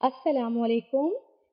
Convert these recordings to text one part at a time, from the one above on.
अस्सलाम वालेकुम।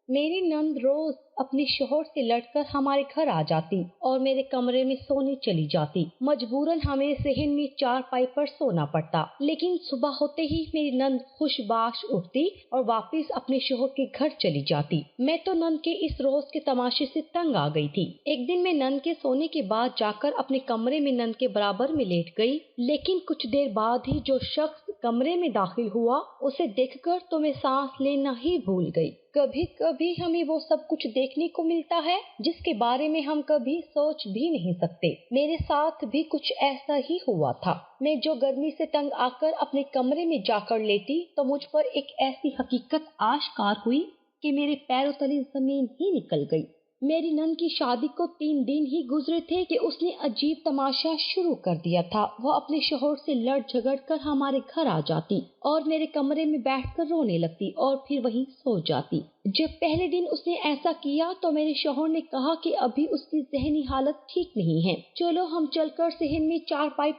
मेरी नंद रोज अपने शोहर से लड़कर हमारे घर आ जाती और मेरे कमरे में सोने चली जाती। मजबूरन हमें सहन में चारपाई पर सोना पड़ता, लेकिन सुबह होते ही मेरी नंद खुशबाश उठती और वापस अपने शोहर के घर चली जाती। मैं तो नंद के इस रोज के तमाशे से तंग आ गई थी। एक दिन मैं नंद के सोने के बाद जाकर अपने कमरे में नंद के बराबर में लेट गई, लेकिन कुछ देर बाद ही जो शख्स कमरे में दाखिल हुआ उसे देखकर तो मैं सांस लेना ही भूल गई। कभी कभी हमें वो सब कुछ देखने को मिलता है जिसके बारे में हम कभी सोच भी नहीं सकते। मेरे साथ भी कुछ ऐसा ही हुआ था। मैं जो गर्मी से तंग आकर अपने कमरे में जाकर लेटी तो मुझ पर एक ऐसी हकीकत आश्कार हुई कि मेरे पैरों तले जमीन ही निकल गई। मेरी नंद की शादी को 3 दिन ही गुजरे थे कि उसने अजीब तमाशा शुरू कर दिया था। वो अपने शोहर से लड़ झगड़ कर हमारे घर आ जाती और मेरे कमरे में बैठकर रोने लगती और फिर वहीं सो जाती। जब पहले दिन उसने ऐसा किया तो मेरे शोहर ने कहा कि अभी उसकी ज़हनी हालत ठीक नहीं है, चलो हम चलकर सहन में चारपाई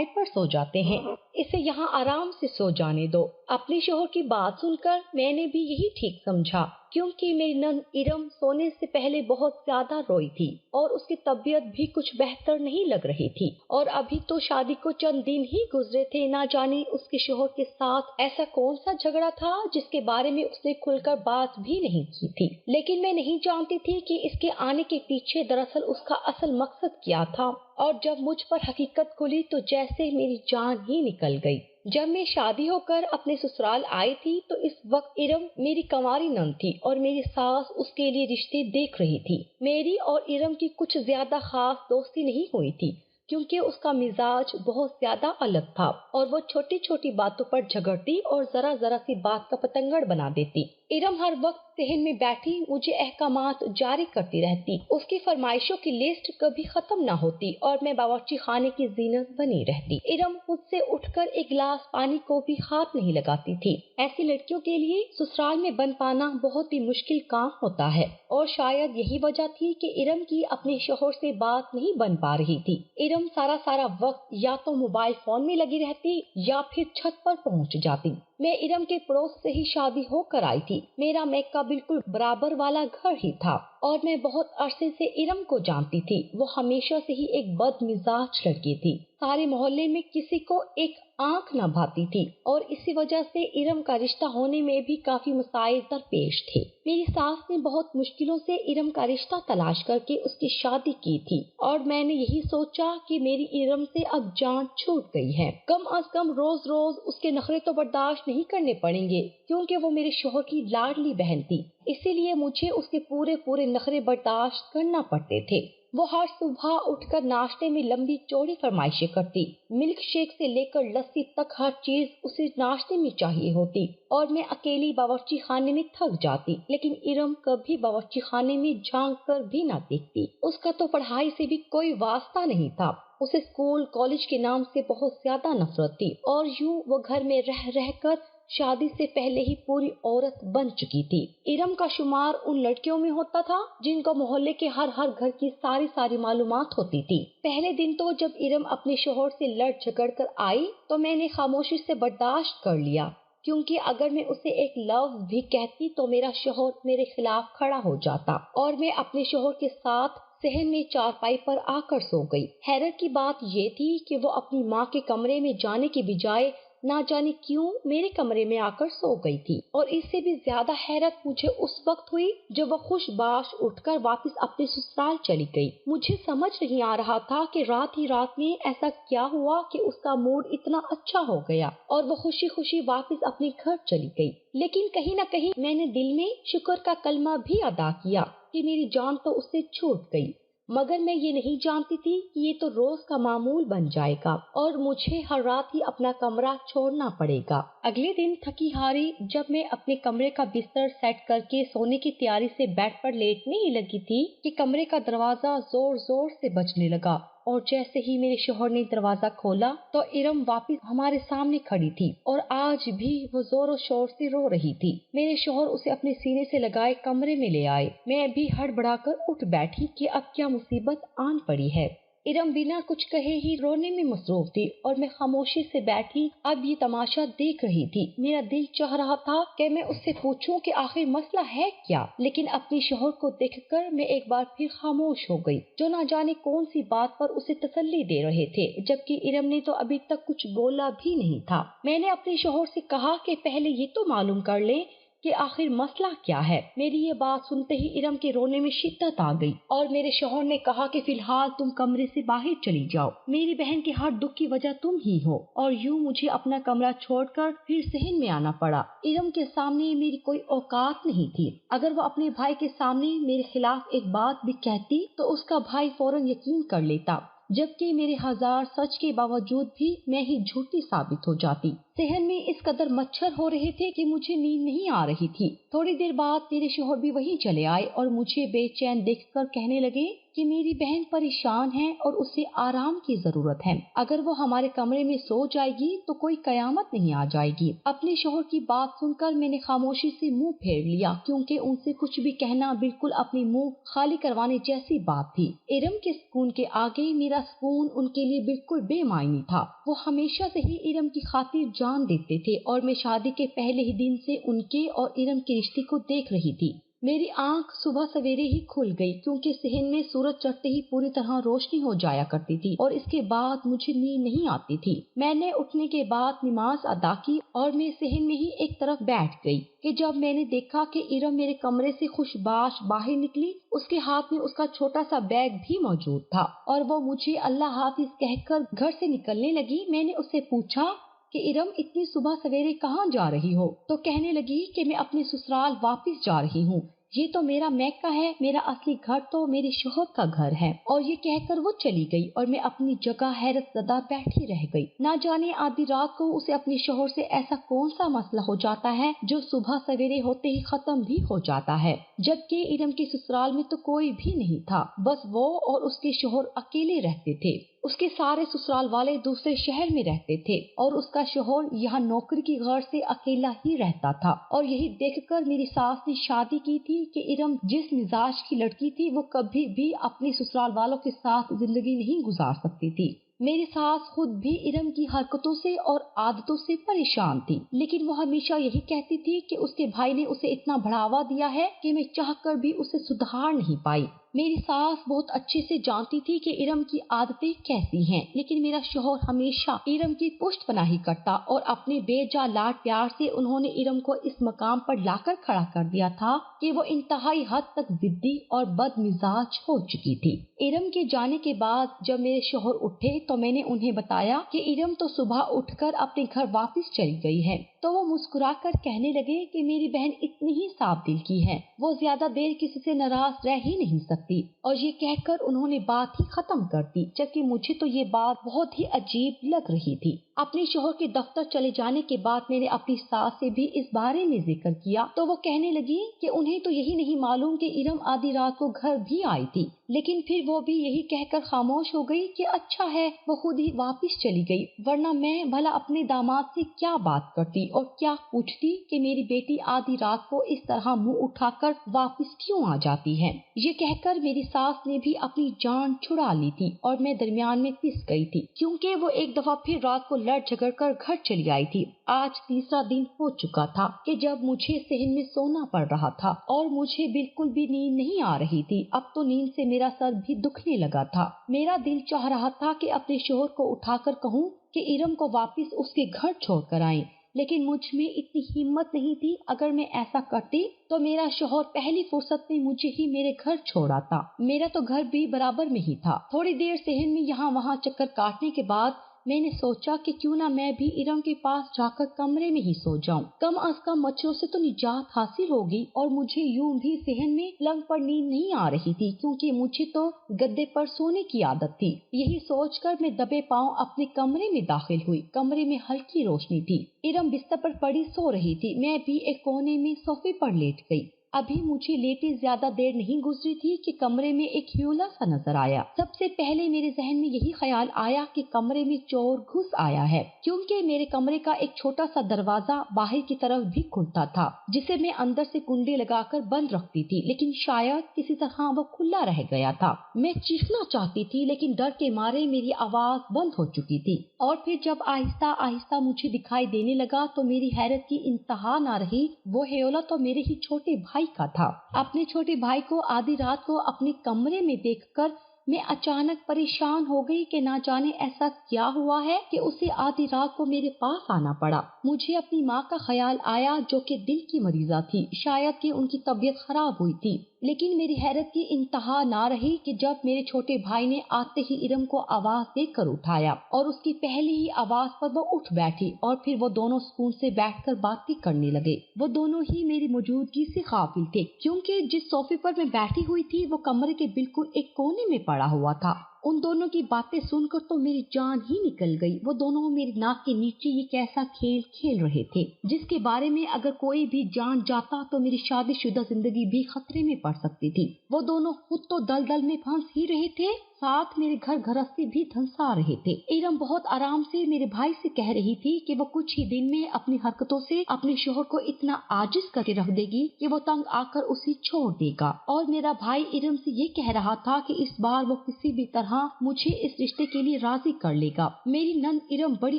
पर सो जाते हैं। इसे यहाँ आराम से सो जाने दो। अपने शोहर की बात सुनकर मैंने भी यही ठीक समझा, क्योंकि मेरी नंद इरम सोने से पहले बहुत ज्यादा रोई थी और उसकी तबीयत भी कुछ बेहतर नहीं लग रही थी। और अभी तो शादी को चंद दिन ही गुजरे थे। ना जाने उसके शोहर के साथ ऐसा कौन सा झगड़ा था जिसके बारे में उसने खुलकर बात भी नहीं की थी। लेकिन मैं नहीं जानती थी कि इसके आने के पीछे दरअसल उसका असल मकसद क्या था। और जब मुझ पर हकीकत खुली तो जैसे मेरी जान ही निकल गई। जब मैं शादी होकर अपने ससुराल आई थी तो इस वक्त इरम मेरी कंवारी नंद थी और मेरी सास उसके लिए रिश्ते देख रही थी। मेरी और इरम की कुछ ज्यादा खास दोस्ती नहीं हुई थी, क्योंकि उसका मिजाज बहुत ज्यादा अलग था और वो छोटी छोटी बातों पर झगड़ती और जरा जरा सी बात का पतंगड़ बना देती। इरम हर वक्त सहन में बैठी मुझे अहकामात जारी करती रहती। उसकी फरमाइशों की लिस्ट कभी खत्म ना होती और मैं बावर्ची खाने की जीनत बनी रहती। इरम खुद से उठकर एक गिलास पानी को भी हाथ नहीं लगाती थी। ऐसी लड़कियों के लिए ससुराल में बन पाना बहुत ही मुश्किल काम होता है और शायद यही वजह थी कि इरम की अपने शोहर से बात नहीं बन पा रही थी। इरम सारा वक्त या तो मोबाइल फोन में लगी रहती या फिर छत पर पहुंच जाती। मैं इरम के पड़ोस से ही शादी होकर आई थी। मेरा मैका बिल्कुल बराबर वाला घर ही था और मैं बहुत अरसे से इरम को जानती थी। वो हमेशा से ही एक बदमिजाज लड़की थी। सारे मोहल्ले में किसी को एक आंख न भाती थी और इसी वजह से इरम का रिश्ता होने में भी काफी मसाइल दरपेश थे। मेरी सास ने बहुत मुश्किलों से इरम का रिश्ता तलाश करके उसकी शादी की थी और मैंने यही सोचा कि मेरी इरम से अब जान छूट गई है। कम अज कम रोज रोज उसके नखरे तो बर्दाश्त नहीं करने पड़ेंगे, क्योंकि वो मेरे शोहर की लाडली बहन थी। इसीलिए मुझे उसके पूरे नखरे बर्दाश्त करना पड़ते थे। वो हर सुबह उठकर नाश्ते में लंबी चौड़ी फरमाइशें करती। मिल्क शेक से लेकर लस्सी तक हर चीज उसे नाश्ते में चाहिए होती और मैं अकेली बावर्ची खाने में थक जाती। लेकिन इरम कभी बावर्ची खाने में झांक कर भी ना देखती। उसका तो पढ़ाई से भी कोई वास्ता नहीं था। उसे स्कूल कॉलेज के नाम से बहुत ज्यादा नफरत थी और यूं वो घर में रह रहकर शादी से पहले ही पूरी औरत बन चुकी थी। इरम का शुमार उन लड़कियों में होता था जिनको मोहल्ले के हर घर की सारी मालूमात होती थी। पहले दिन तो जब इरम अपने शोहर से लड़ झगड़ कर आई तो मैंने खामोशी से बर्दाश्त कर लिया, क्योंकि अगर मैं उसे एक लफ्ज भी कहती तो मेरा शोहर मेरे खिलाफ खड़ा हो जाता और मैं अपने शोहर के साथ सहन में चारपाई पर आकर सो गई। हैरत की बात ये थी कि वो अपनी माँ के कमरे में जाने के बजाय ना जाने क्यों मेरे कमरे में आकर सो गई थी। और इससे भी ज्यादा हैरत मुझे उस वक्त हुई जब वो खुशबाश उठकर वापस अपने ससुराल चली गई। मुझे समझ नहीं आ रहा था कि रात ही रात में ऐसा क्या हुआ कि उसका मूड इतना अच्छा हो गया और वो खुशी खुशी वापस अपने घर चली गई। लेकिन कहीं ना कहीं मैंने दिल में शुक्र का कलमा भी अदा किया कि मेरी जान तो उससे छूट गई। मगर मैं ये नहीं जानती थी कि ये तो रोज का मामूल बन जाएगा और मुझे हर रात ही अपना कमरा छोड़ना पड़ेगा। अगले दिन थकी हारी जब मैं अपने कमरे का बिस्तर सेट करके सोने की तैयारी से बेड पर लेटने ही लगी थी कि कमरे का दरवाजा जोर जोर से बजने लगा और जैसे ही मेरे शोहर ने दरवाजा खोला तो इरम वापस हमारे सामने खड़ी थी और आज भी वो जोरों शोर से रो रही थी। मेरे शोहर उसे अपने सीने से लगाए कमरे में ले आए। मैं भी हड़बड़ाकर उठ बैठी कि अब क्या मुसीबत आन पड़ी है। इरम बिना कुछ कहे ही रोने में मसरूफ थी और मैं खामोशी से बैठी अब ये तमाशा देख रही थी। मेरा दिल चाह रहा था कि मैं उससे पूछूं कि आखिर मसला है क्या, लेकिन अपने शौहर को देखकर मैं एक बार फिर खामोश हो गई, जो ना जाने कौन सी बात पर उसे तसल्ली दे रहे थे, जबकि इरम ने तो अभी तक कुछ बोला भी नहीं था। मैंने अपने शौहर से कहा कि पहले ये तो मालूम कर ले कि आखिर मसला क्या है। मेरी ये बात सुनते ही इरम के रोने में शिद्दत आ गई और मेरे शौहर ने कहा कि फिलहाल तुम कमरे से बाहर चली जाओ, मेरी बहन के हर दुख की वजह तुम ही हो। और यूं मुझे अपना कमरा छोड़कर फिर सहन में आना पड़ा। इरम के सामने मेरी कोई औकात नहीं थी। अगर वो अपने भाई के सामने मेरे खिलाफ एक बात भी कहती तो उसका भाई फौरन यकीन कर लेता, जबकि मेरे हजार सच के बावजूद भी मैं ही झूठी साबित हो जाती। सहन में इस कदर मच्छर हो रहे थे कि मुझे नींद नहीं आ रही थी। थोड़ी देर बाद मेरे शौहर भी वहीं चले आए और मुझे बेचैन देखकर कहने लगे कि मेरी बहन परेशान है और उसे आराम की जरूरत है। अगर वो हमारे कमरे में सो जाएगी तो कोई कयामत नहीं आ जाएगी। अपने शौहर की बात सुनकर मैंने खामोशी से मुंह फेर लिया, क्योंकि उनसे कुछ भी कहना बिल्कुल अपनी मुंह खाली करवाने जैसी बात थी। इरम के सुकून के आगे मेरा सुकून उनके लिए बिल्कुल बेमायनी था। वो हमेशा से ही इरम की खातिर जान देते थे और मैं शादी के पहले ही दिन से उनके और इरम के रिश्ते को देख रही थी। मेरी आंख सुबह सवेरे ही खुल गई, क्योंकि सहन में सूरज चढ़ते ही पूरी तरह रोशनी हो जाया करती थी और इसके बाद मुझे नींद नहीं आती थी। मैंने उठने के बाद नमाज अदा की और मैं सहन में ही एक तरफ बैठ गई कि जब मैंने देखा कि इरम मेरे कमरे से खुशबाश बाहर निकली, उसके हाथ में उसका छोटा सा बैग भी मौजूद था और वो मुझे अल्लाह हाफिज कहकर घर से निकलने लगी। मैंने उससे पूछा कि इरम इतनी सुबह सवेरे कहाँ जा रही हो? तो कहने लगी कि मैं अपने ससुराल वापस जा रही हूँ। ये तो मेरा मैका है, मेरा असली घर तो मेरे शौहर का घर है। और ये कहकर वो चली गई और मैं अपनी जगह हैरत ज़दा बैठी रह गई। ना जाने आधी रात को उसे अपने शौहर से ऐसा कौन सा मसला हो जाता है जो सुबह सवेरे होते ही खत्म भी हो जाता है, जबकि इरम के ससुराल में तो कोई भी नहीं था, बस वो और उसके शौहर अकेले रहते थे। उसके सारे ससुराल वाले दूसरे शहर में रहते थे और उसका शौहर यहाँ नौकरी की गर्ज से अकेला ही रहता था। और यही देखकर मेरी सास ने शादी की थी कि इरम जिस मिजाज की लड़की थी वो कभी भी अपने ससुराल वालों के साथ जिंदगी नहीं गुजार सकती थी। मेरी सास खुद भी इरम की हरकतों से और आदतों से परेशान थी, लेकिन वो हमेशा यही कहती थी कि उसके भाई ने उसे इतना बढ़ावा दिया है कि मैं चाहकर भी उसे सुधार नहीं पाई। मेरी सास बहुत अच्छे से जानती थी कि इरम की आदतें कैसी हैं, लेकिन मेरा शौहर हमेशा इरम की पुष्टपनाही करता और अपने बेजा लाड प्यार से उन्होंने इरम को इस मकाम पर लाकर खड़ा कर दिया था कि वो इंतहाई हद तक जिद्दी और बदमिजाज हो चुकी थी। इरम के जाने के बाद जब मेरे शौहर उठे तो मैंने उन्हें बताया कि इरम तो सुबह उठकर अपने घर वापस चली गई है। तो वो मुस्कुराकर कहने लगे कि मेरी बहन इतनी ही साफ दिल की है, वो ज्यादा देर किसी से नाराज रह ही नहीं सकती। और ये कहकर उन्होंने बात ही खत्म कर दी, जबकि मुझे तो ये बात बहुत ही अजीब लग रही थी। अपने शौहर के दफ्तर चले जाने के बाद मैंने अपनी सास से भी इस बारे में जिक्र किया, तो वो कहने लगी कि उन्हें तो यही नहीं मालूम कि इरम आधी रात को घर भी आई थी, लेकिन फिर वो भी यही कहकर खामोश हो गई कि अच्छा है वो खुद ही वापस चली गई, वरना मैं भला अपने दामाद से क्या बात करती और क्या पूछती कि मेरी बेटी आधी रात को इस तरह मुंह उठाकर वापस क्यों आ जाती है। ये कहकर मेरी सास ने भी अपनी जान छुड़ा ली थी और मैं दरमियान में पिस गई थी, क्योंकि वो एक दफा फिर रात को लड़ झगड़ कर घर चली आई थी। आज तीसरा दिन हो चुका था कि जब मुझे सहन में सोना पड़ रहा था और मुझे बिल्कुल भी नींद नहीं आ रही थी। अब तो नींद से मेरा सर भी दुखने लगा था। मेरा दिल चाह रहा था कि अपने शौहर को उठाकर कहूँ कि इरम को वापस उसके घर छोड़कर आए, लेकिन मुझ में इतनी हिम्मत नहीं थी। अगर मैं ऐसा करती तो मेरा शौहर पहली फुर्सत में मुझे ही मेरे घर छोड़ आता। मेरा तो घर भी बराबर में ही था। थोड़ी देर सहन में यहाँ वहाँ चक्कर काटने के बाद मैंने सोचा कि क्यों ना मैं भी इरम के पास जाकर कमरे में ही सो जाऊं। कम अज कम मच्छरों से तो निजात हासिल होगी। और मुझे यूं भी सहन में पलंग पर नींद नहीं आ रही थी, क्योंकि मुझे तो गद्दे पर सोने की आदत थी। यही सोचकर मैं दबे पांव अपने कमरे में दाखिल हुई। कमरे में हल्की रोशनी थी। इरम बिस्तर पर पड़ी सो रही थी। मैं भी एक कोने में सोफे पर लेट गई। ابھی مجھے لیٹے زیادہ دیر نہیں گزری تھی کہ کمرے میں ایک ہیولا سا نظر آیا۔ سب سے پہلے میرے ذہن میں یہی خیال آیا کہ کمرے میں چور گھس آیا ہے، کیونکہ میرے کمرے کا ایک چھوٹا سا دروازہ باہر کی طرف بھی کھلتا تھا، جسے میں اندر سے کنڈی لگا کر بند رکھتی تھی، لیکن شاید کسی طرح وہ کھلا رہ گیا تھا۔ میں چیخنا چاہتی تھی لیکن ڈر کے مارے میری آواز بند ہو چکی تھی، اور پھر جب آہستہ آہستہ مجھے دکھائی دینے لگا تو میری حیرت کی انتہا نہ رہی۔ وہ ہیولا تو میرے ہی چھوٹے بھائی کا تھا۔ اپنے چھوٹے بھائی کو آدھی رات کو اپنے کمرے میں دیکھ کر میں اچانک پریشان ہو گئی کہ نہ جانے ایسا کیا ہوا ہے کہ اسے آدھی رات کو میرے پاس آنا پڑا۔ مجھے اپنی ماں کا خیال آیا جو کہ دل کی مریضہ تھی، شاید کہ ان کی طبیعت خراب ہوئی تھی۔ لیکن میری حیرت کی انتہا نہ رہی کہ جب میرے چھوٹے بھائی نے آتے ہی ارم کو آواز دے کر اٹھایا اور اس کی پہلی ہی آواز پر وہ اٹھ بیٹھی، اور پھر وہ دونوں سکون سے بیٹھ کر باتیں کرنے لگے۔ وہ دونوں ہی میری موجودگی سے غافل تھے، کیونکہ جس صوفے پر میں بیٹھی ہوئی تھی وہ کمرے کے بالکل ایک کونے میں پڑا ہوا تھا۔ ان دونوں کی باتیں سن کر تو میری جان ہی نکل گئی۔ وہ دونوں میری ناک کے نیچے یہ کیسا کھیل کھیل رہے تھے جس کے بارے میں اگر کوئی بھی جان جاتا تو میری شادی شدہ زندگی بھی خطرے میں پڑ سکتی تھی۔ وہ دونوں خود تو دلدل میں پھنس ہی رہے تھے، ساتھ میرے گھر گھرستی بھی دھنسا رہے تھے۔ ارم بہت آرام سے میرے بھائی سے کہہ رہی تھی کہ وہ کچھ ہی دن میں اپنی حرکتوں سے اپنے شوہر کو اتنا عاجز کر کے رکھ دے گی کہ وہ تنگ آ کر اسے چھوڑ دے گا، اور میرا بھائی ارم سے یہ کہہ رہا تھا کہ اس بار وہ کسی بھی طرح مجھے اس رشتے کے لیے راضی کر لے گا۔ میری نند ارم بڑی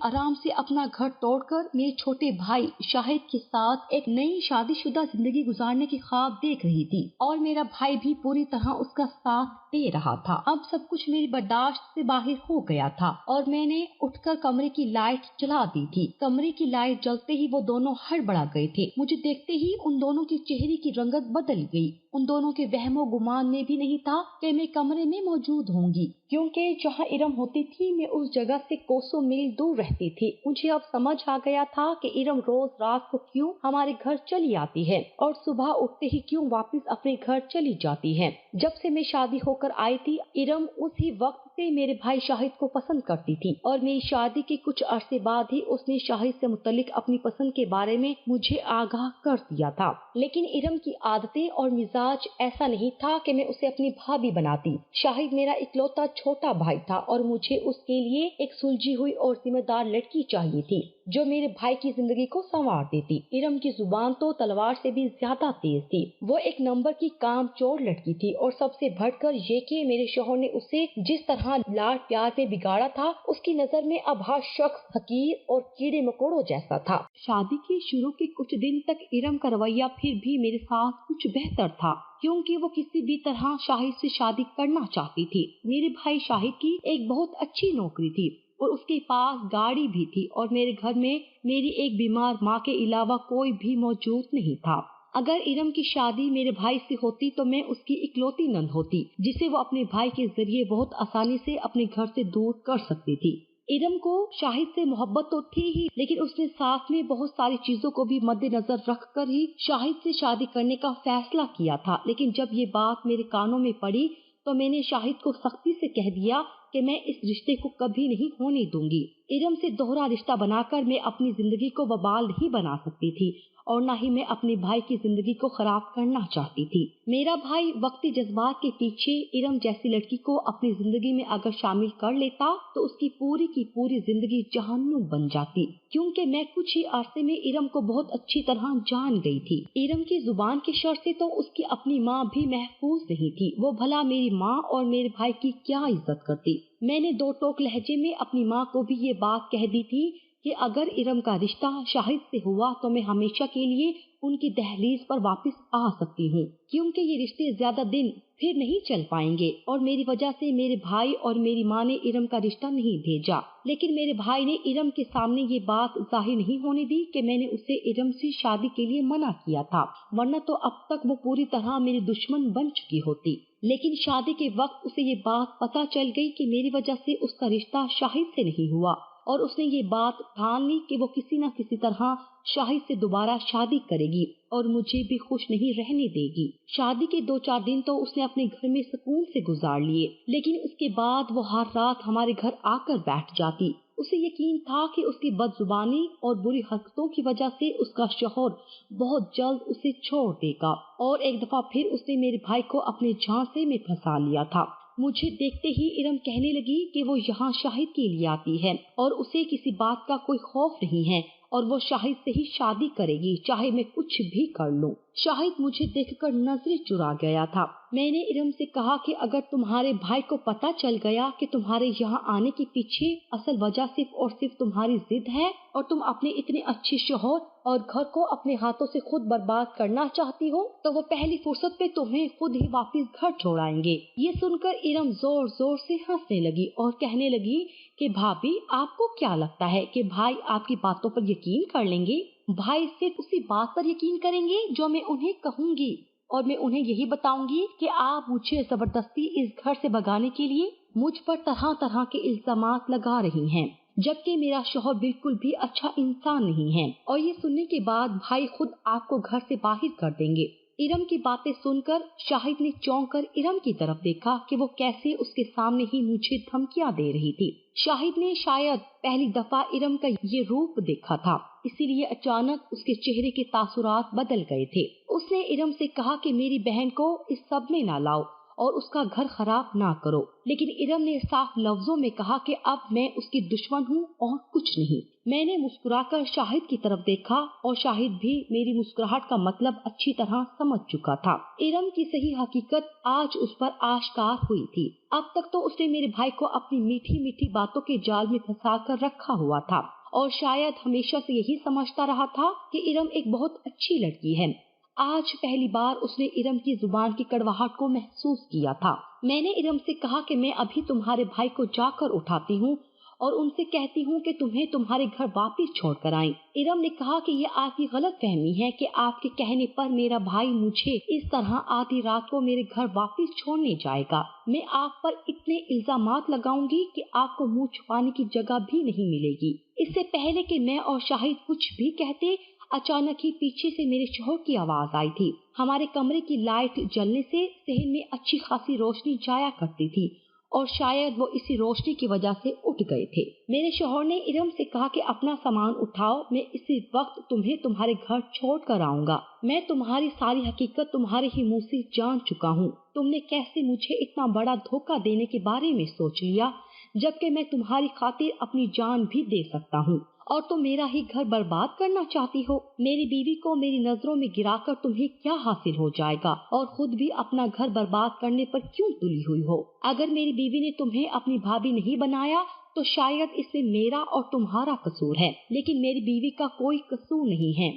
آرام سے اپنا گھر توڑ کر میرے چھوٹے بھائی شاہد کے ساتھ ایک نئی شادی شدہ زندگی گزارنے کی خواب دیکھ رہی تھی، اور میرا بھائی بھی پوری طرح اس کا ساتھ دے رہا تھا۔ اب سب کچھ میری برداشت سے باہر ہو گیا تھا اور میں نے اٹھ کر کمرے کی لائٹ جلا دی تھی۔ کمرے کی لائٹ جلتے ہی وہ دونوں ہڑبڑا گئے تھے۔ مجھے دیکھتے ہی ان دونوں کی چہرے کی رنگت بدل گئی۔ ان دونوں کے وہم و گمان میں بھی نہیں تھا کہ میں کمرے میں موجود ہوں گی، کیونکہ جہاں ارم ہوتی تھی میں اس جگہ سے کوسوں میل دور رہتی تھی۔ مجھے اب سمجھ آ گیا تھا کہ ارم روز رات کو کیوں ہمارے گھر چلی آتی ہے اور صبح اٹھتے ہی کیوں واپس اپنے گھر چلی جاتی ہے۔ جب سے میں شادی ہو کر آئی تھی ارم اسی وقت سے میرے بھائی شاہد کو پسند کرتی تھی، اور میری شادی کے کچھ عرصے بعد ہی اس نے شاہد سے متعلق اپنی پسند کے بارے میں مجھے آگاہ کر دیا تھا۔ لیکن ارم کی عادتیں اور مزاج ایسا نہیں تھا کہ میں اسے اپنی بھابھی بناتی۔ شاہد میرا اکلوتا چھوٹا بھائی تھا اور مجھے اس کے لیے ایک سلجھی ہوئی اور ذمہ دار لڑکی چاہیے تھی جو میرے بھائی کی زندگی کو سنوار دیتی۔ ارم کی زبان تو تلوار سے بھی زیادہ تیز تھی۔ وہ ایک نمبر کی کام چور لڑکی تھی، اور سب سے بڑھ کر یہ کہ میرے شوہر نے اسے جس طرح لاڈ پیار میں بگاڑا تھا اس کی نظر میں اب ہر شخص حقیر اور کیڑے مکوڑوں جیسا تھا۔ شادی کے شروع کے کچھ دن تک ارم کا رویہ پھر بھی میرے ساتھ کچھ بہتر تھا، کیونکہ وہ کسی بھی طرح شاہد سے شادی کرنا چاہتی تھی۔ میرے بھائی شاہد کی ایک بہت اچھی نوکری تھی اور اس کے پاس گاڑی بھی تھی، اور میرے گھر میں میری ایک بیمار ماں کے علاوہ کوئی بھی موجود نہیں تھا۔ اگر ارم کی شادی میرے بھائی سے ہوتی تو میں اس کی اکلوتی نند ہوتی جسے وہ اپنے بھائی کے ذریعے بہت آسانی سے اپنے گھر سے دور کر سکتی تھی۔ ارم کو شاہد سے محبت تو تھی ہی، لیکن اس نے ساتھ میں بہت ساری چیزوں کو بھی مد نظر رکھ کر ہی شاہد سے شادی کرنے کا فیصلہ کیا تھا۔ لیکن جب یہ بات میرے کانوں میں پڑی تو میں نے شاہد کو سختی سے کہہ دیا کہ میں اس رشتے کو کبھی نہیں ہونے دوں گی۔ ارم سے دوہرا رشتہ بنا کر میں اپنی زندگی کو وبال نہیں بنا سکتی تھی، اور نہ ہی میں اپنے بھائی کی زندگی کو خراب کرنا چاہتی تھی۔ میرا بھائی وقتی جذبات کے پیچھے ارم جیسی لڑکی کو اپنی زندگی میں اگر شامل کر لیتا تو اس کی پوری زندگی جہنم بن جاتی، کیونکہ میں کچھ ہی عرصے میں ارم کو بہت اچھی طرح جان گئی تھی۔ ارم کی زبان کے شر سے تو اس کی اپنی ماں بھی محفوظ نہیں تھی، وہ بھلا میری ماں اور میرے بھائی کی کیا عزت کرتی۔ میں نے دو ٹوک لہجے میں اپنی ماں کو بھی یہ بات کہہ دی تھی کہ اگر ارم کا رشتہ شاہد سے ہوا تو میں ہمیشہ کے لیے ان کی دہلیز پر واپس آ سکتی ہوں، کیونکہ یہ رشتے زیادہ دن پھر نہیں چل پائیں گے، اور میری وجہ سے میرے بھائی اور میری ماں نے ارم کا رشتہ نہیں بھیجا۔ لیکن میرے بھائی نے ارم کے سامنے یہ بات ظاہر نہیں ہونے دی کہ میں نے اسے ارم سے شادی کے لیے منع کیا تھا، ورنہ تو اب تک وہ پوری طرح میری دشمن بن چکی ہوتی۔ لیکن شادی کے وقت اسے یہ بات پتہ چل گئی کہ میری وجہ سے اس کا رشتہ شاہد سے نہیں ہوا، اور اس نے یہ بات ٹھان لی کہ وہ کسی نہ کسی طرح شاہد سے دوبارہ شادی کرے گی اور مجھے بھی خوش نہیں رہنے دے گی۔ شادی کے 2-4 دن تو اس نے اپنے گھر میں سکون سے گزار لیے، لیکن اس کے بعد وہ ہر رات ہمارے گھر آ کر بیٹھ جاتی उसे यकीन था कि उसकी बदजुबानी और बुरी हरकतों की वजह से उसका शौहर बहुत जल्द उसे छोड़ देगा, और एक दफा फिर उसने मेरे भाई को अपने झांसे में फंसा लिया था। मुझे देखते ही इरम कहने लगी कि वो यहाँ शाहिद के लिए आती है और उसे किसी बात का कोई खौफ नहीं है और वो शाहिद से ही शादी करेगी, चाहे मैं कुछ भी कर लूं। शाहिद मुझे देखकर नजरें चुरा गया था। मैंने इरम से कहा कि अगर तुम्हारे भाई को पता चल गया कि तुम्हारे यहाँ आने के पीछे असल वजह सिर्फ और सिर्फ तुम्हारी जिद है और तुम अपने इतने अच्छे शौहर और घर को अपने हाथों से खुद बर्बाद करना चाहती हो, तो वो पहली फुर्सत पे तुम्हें खुद ही वापस घर छोड़ाएंगे। ये सुनकर इरम जोर जोर से हंसने लगी और कहने लगी कि भाभी, आपको क्या लगता है कि भाई आपकी बातों पर यकीन कर लेंगे? भाई सिर्फ उसी बात पर यकीन करेंगे जो मैं उन्हें कहूंगी, और मैं उन्हें यही बताऊंगी कि आप मुझे जबरदस्ती इस घर से भगाने के लिए मुझ पर तरह तरह के इल्जामात लगा रही हैं, जबकि मेरा शौहर बिल्कुल भी अच्छा इंसान नहीं है, और ये सुनने के बाद भाई खुद आपको घर से बाहर कर देंगे। इरम की बातें सुनकर शाहिद ने चौंक कर इरम की तरफ देखा कि वो कैसे उसके सामने ही मुझे धमकियां दे रही थी। शाहिद ने शायद पहली दफा इरम का ये रूप देखा था, इसीलिए अचानक उसके चेहरे के तासुरात बदल गए थे। उसने इरम से कहा कि मेरी बहन को इस सब में ना लाओ और उसका घर खराब ना करो, लेकिन इरम ने साफ लफ्जों में कहा कि अब मैं उसकी दुश्मन हूँ और कुछ नहीं। मैंने मुस्कुराकर शाहिद की तरफ देखा और शाहिद भी मेरी मुस्कुराहट का मतलब अच्छी तरह समझ चुका था। इरम की सही हकीकत आज उस पर आश्कार हुई थी। अब तक तो उसने मेरे भाई को अपनी मीठी मीठी बातों के जाल में फंसा कर रखा हुआ था और शायद हमेशा से यही समझता रहा था कि इरम एक बहुत अच्छी लड़की है। आज पहली बार उसने इरम की जुबान की कड़वाहट को महसूस किया था। मैंने इरम से कहा कि मैं अभी तुम्हारे भाई को जाकर उठाती हूँ और उनसे कहती हूँ कि तुम्हें तुम्हारे घर वापस छोड़कर आएं। इरम ने कहा कि ये आपकी गलत फहमी है कि आपके कहने पर मेरा भाई मुझे इस तरह आधी रात को मेरे घर वापस छोड़ने जाएगा। मैं आप पर इतने इल्जामात लगाऊंगी कि आपको मुंह छुपाने की जगह भी नहीं मिलेगी। इससे पहले कि मैं और शाहिद कुछ भी कहते, अचानक ही पीछे से मेरे शौहर की आवाज आई थी। हमारे कमरे की लाइट जलने से सहन में अच्छी खासी रोशनी जाया करती थी और शायद वो इसी रोशनी की वजह से उठ गए थे। मेरे शौहर ने इरम से कहा कि अपना सामान उठाओ, मैं इसी वक्त तुम्हें तुम्हारे घर छोड़ कर आऊंगा। मैं तुम्हारी सारी हकीकत तुम्हारे ही मुंह से जान चुका हूँ। तुमने कैसे मुझे इतना बड़ा धोखा देने के बारे में सोच लिया, जबकि मैं तुम्हारी खातिर अपनी जान भी दे सकता हूँ, और तुम मेरा ही घर बर्बाद करना चाहती हो। मेरी बीवी को मेरी नजरों में गिराकर तुम्हें क्या हासिल हो जाएगा, और खुद भी अपना घर बर्बाद करने पर क्यों तुली हुई हो? अगर मेरी बीवी ने तुम्हें अपनी भाभी नहीं बनाया तो शायद इसमें मेरा और तुम्हारा कसूर है, लेकिन मेरी बीवी का कोई कसूर नहीं है।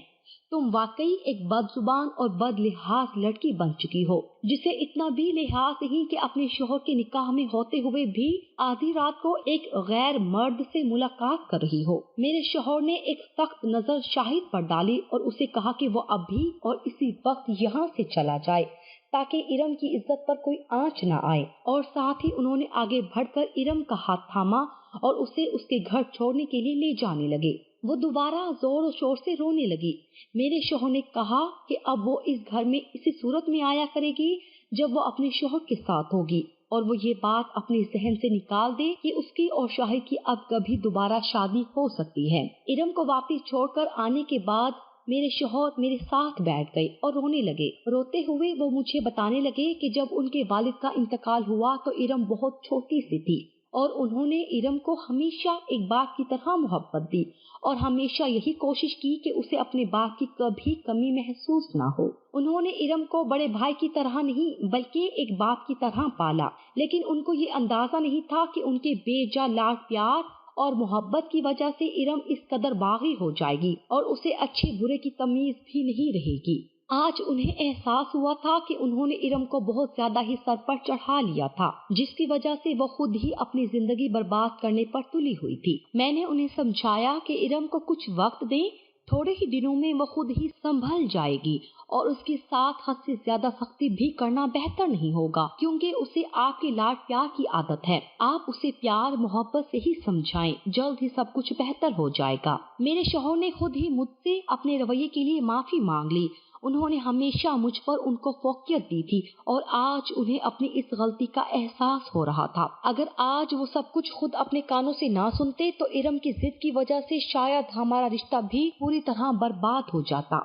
तुम वाकई एक बदजुबान और बदलिहाज लड़की बन चुकी हो, जिसे इतना भी लिहाज नहीं कि अपने शौहर के निकाह में होते हुए भी आधी रात को एक गैर मर्द से मुलाकात कर रही हो। मेरे शौहर ने एक सख्त नजर शाहिद पर डाली और उसे कहा कि वो अभी और इसी वक्त यहाँ से चला जाए ताकि इरम की इज्जत पर कोई आंच न आए, और साथ ही उन्होंने आगे बढ़कर इरम का हाथ थामा और उसे उसके घर छोड़ने के लिए ले जाने लगे। वो दोबारा जोर शोर से रोने लगी। मेरे शौहर ने कहा कि अब वो इस घर में इसी सूरत में आया करेगी जब वो अपने शौहर के साथ होगी, और वो ये बात अपने जहन से निकाल दे कि उसकी और शाहिद की अब कभी दोबारा शादी हो सकती है। इरम को वापस छोड़कर आने के बाद मेरे शौहर मेरे साथ बैठ गए और रोने लगे। रोते हुए वो मुझे बताने लगे कि जब उनके वालिद का इंतकाल हुआ तो इरम बहुत छोटी सी थी और उन्होंने इरम को हमेशा एक बाप की तरह मोहब्बत दी और हमेशा यही कोशिश की कि उसे अपने बाप की कभी कमी महसूस ना हो। उन्होंने इरम को बड़े भाई की तरह नहीं बल्कि एक बाप की तरह पाला, लेकिन उनको ये अंदाजा नहीं था कि उनके बेजा लाड प्यार और मोहब्बत की वजह से इरम इस कदर बागी हो जाएगी और उसे अच्छे बुरे की तमीज भी नहीं रहेगी। आज उन्हें एहसास हुआ था कि उन्होंने इरम को बहुत ज्यादा ही सर पर चढ़ा लिया था, जिसकी वजह से वो खुद ही अपनी जिंदगी बर्बाद करने पर तुली हुई थी। मैंने उन्हें समझाया कि इरम को कुछ वक्त दें, थोड़े ही दिनों में वो खुद ही संभल जाएगी और उसके साथ हद से ज्यादा सख्ती भी करना बेहतर नहीं होगा, क्योंकि उसे आपके लाड प्यार की आदत है। आप उसे प्यार मोहब्बत से ही समझाएं, जल्द ही सब कुछ बेहतर हो जाएगा। मेरे शौहर ने खुद ही मुझसे अपने रवैये के लिए माफी मांग ली انہوں نے ہمیشہ مجھ پر ان کو فوقیت دی تھی اور آج انہیں اپنی اس غلطی کا احساس ہو رہا تھا۔ اگر آج وہ سب کچھ خود اپنے کانوں سے نہ سنتے تو ارم کی ضد کی وجہ سے شاید ہمارا رشتہ بھی پوری طرح برباد ہو جاتا۔